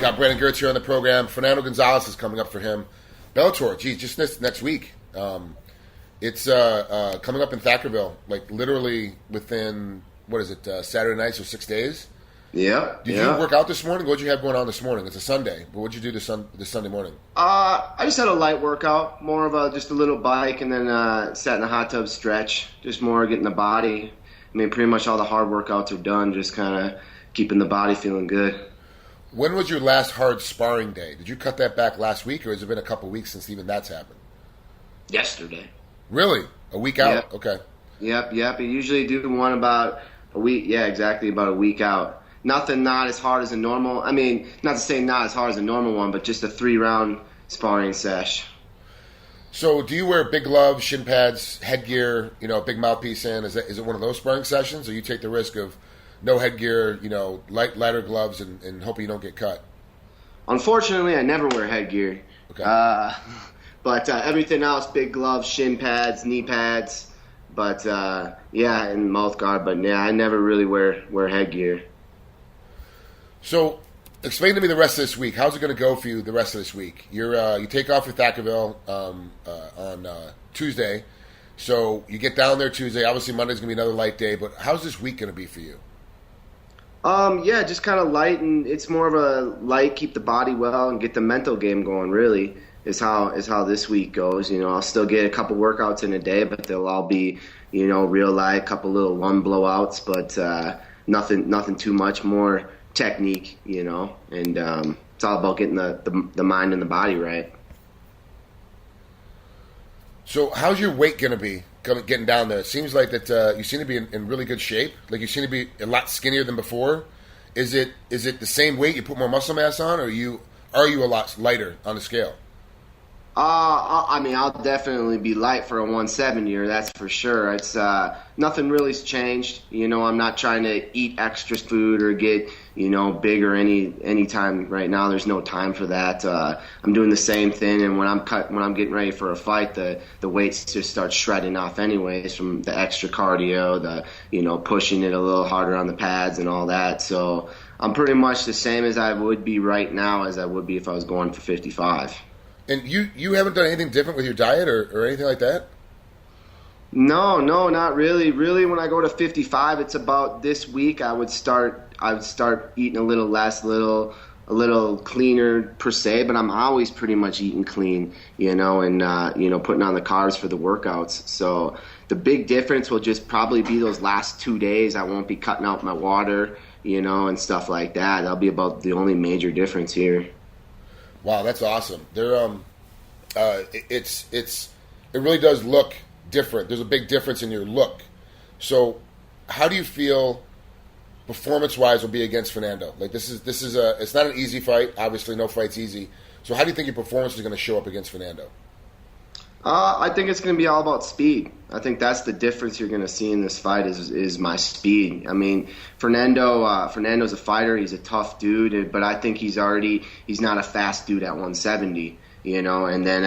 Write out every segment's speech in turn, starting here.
Got Brandon Girtz here on the program. Fernando Gonzalez is coming up for him. Bellator, geez, just next week. It's coming up in Thackerville, like literally within, Saturday night, so 6 days? Yeah. Did you work out this morning? What did you have going on this morning? It's a Sunday, but what did you do this Sunday morning? I just had a light workout, more of just a little bike, and then sat in a hot tub stretch, just more getting the body. I mean, pretty much all the hard workouts are done, just kind of keeping the body feeling good. When was your last hard sparring day? Did you cut that back last week, or has it been a couple weeks since even that's happened? Yesterday. Really? A week out? Yep. Okay. Yep. You usually do one about a week. Yeah, exactly, about a week out. Nothing not as hard as a normal. I mean, not to say not as hard as a normal one, but just a 3-round sparring sesh. So, do you wear big gloves, shin pads, headgear? Big mouthpiece in? Is it one of those sparring sessions, or you take the risk of no headgear? Lighter gloves, and hoping you don't get cut? Unfortunately, I never wear headgear. Okay. But everything else, big gloves, shin pads, knee pads. But and mouth guard. But I never really wear headgear. So, explain to me the rest of this week. How's it going to go for you the rest of this week? You take off for Thackerville on Tuesday, so you get down there Tuesday. Obviously, Monday's going to be another light day, but how's this week going to be for you? Just kind of light, and it's more of a light, keep the body well, and get the mental game going. Really, is how this week goes. I'll still get a couple workouts in a day, but they'll all be real light, couple little one blowouts, but nothing too much more. Technique, and it's all about getting the mind and the body right. So how's your weight going to be getting down there? It seems like that you seem to be in really good shape. Like you seem to be a lot skinnier than before. Is it the same weight? You put more muscle mass on, or are you a lot lighter on the scale? I'll definitely be light for a 170er, that's for sure. It's nothing really's changed. I'm not trying to eat extra food or get bigger any time right now. There's no time for that. I'm doing the same thing, and when I'm getting ready for a fight, the weights just start shredding off anyways from the extra cardio, the pushing it a little harder on the pads and all that. So I'm pretty much the same as I would be right now as I would be if I was going for 55. And you haven't done anything different with your diet or anything like that? No, not really. Really, when I go to 55, it's about this week I would start eating a little less, a little cleaner per se, but I'm always pretty much eating clean, and putting on the carbs for the workouts. So the big difference will just probably be those last 2 days. I won't be cutting out my water, and stuff like that. That'll be about the only major difference here. Wow, that's awesome. It really does look different. There's a big difference in your look. So, how do you feel performance-wise will be against Fernando? Like it's not an easy fight. Obviously, no fight's easy. So, how do you think your performance is going to show up against Fernando? I think it's going to be all about speed. I think that's the difference you're going to see in this fight is my speed. I mean, Fernando's a fighter. He's a tough dude, but I think he's not a fast dude at 170. And then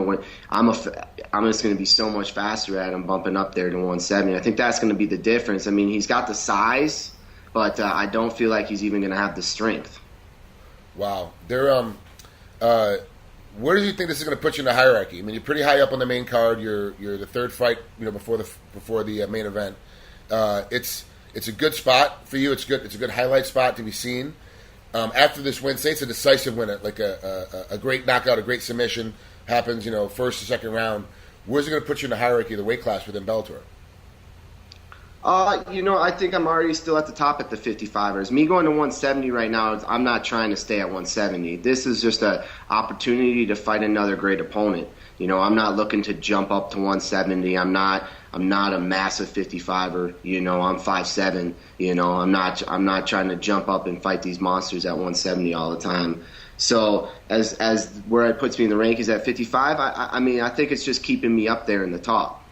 when I'm just going to be so much faster at him bumping up there to 170. I think that's going to be the difference. I mean, he's got the size, but I don't feel like he's even going to have the strength. Wow, where do you think this is going to put you in the hierarchy? I mean, you're pretty high up on the main card. You're the third fight, before the main event. It's a good spot for you. It's good. It's a good highlight spot to be seen. After this win, say it's a decisive win, like a great knockout, a great submission happens, first or second round. Where's it going to put you in the hierarchy of the weight class within Bellator? I think I'm already still at the top at the 55ers. Me going to 170 right now, I'm not trying to stay at 170. This is just an opportunity to fight another great opponent. I'm not looking to jump up to 170. I'm not a massive 55er. I'm 5'7". I'm not trying to jump up and fight these monsters at 170 all the time. So as where it puts me in the rankings at 55, I think it's just keeping me up there in the top.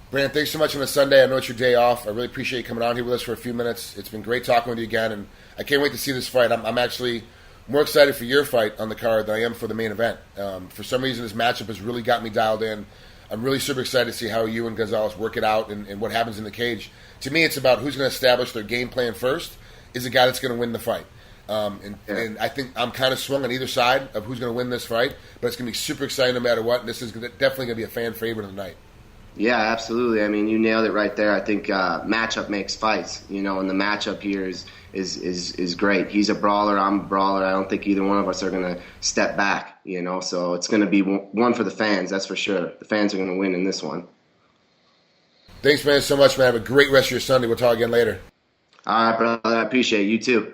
Brandon, thanks so much on a Sunday. I know it's your day off. I really appreciate you coming on here with us for a few minutes. It's been great talking with you again, and I can't wait to see this fight. I'm actually more excited for your fight on the card than I am for the main event. For some reason, this matchup has really got me dialed in. I'm really super excited to see how you and Gonzalez work it out and what happens in the cage. To me, it's about who's going to establish their game plan first is the guy that's going to win the fight. And I think I'm kind of swung on either side of who's going to win this fight, but it's going to be super exciting no matter what. And this is definitely going to be a fan favorite of the night. Yeah, absolutely. I mean, you nailed it right there. I think matchup makes fights, and the matchup here is great. He's a brawler, I'm a brawler. I don't think either one of us are going to step back, So it's going to be one for the fans, that's for sure. The fans are going to win in this one. Thanks, man, so much, man. Have a great rest of your Sunday. We'll talk again later. All right, brother. I appreciate it. You too.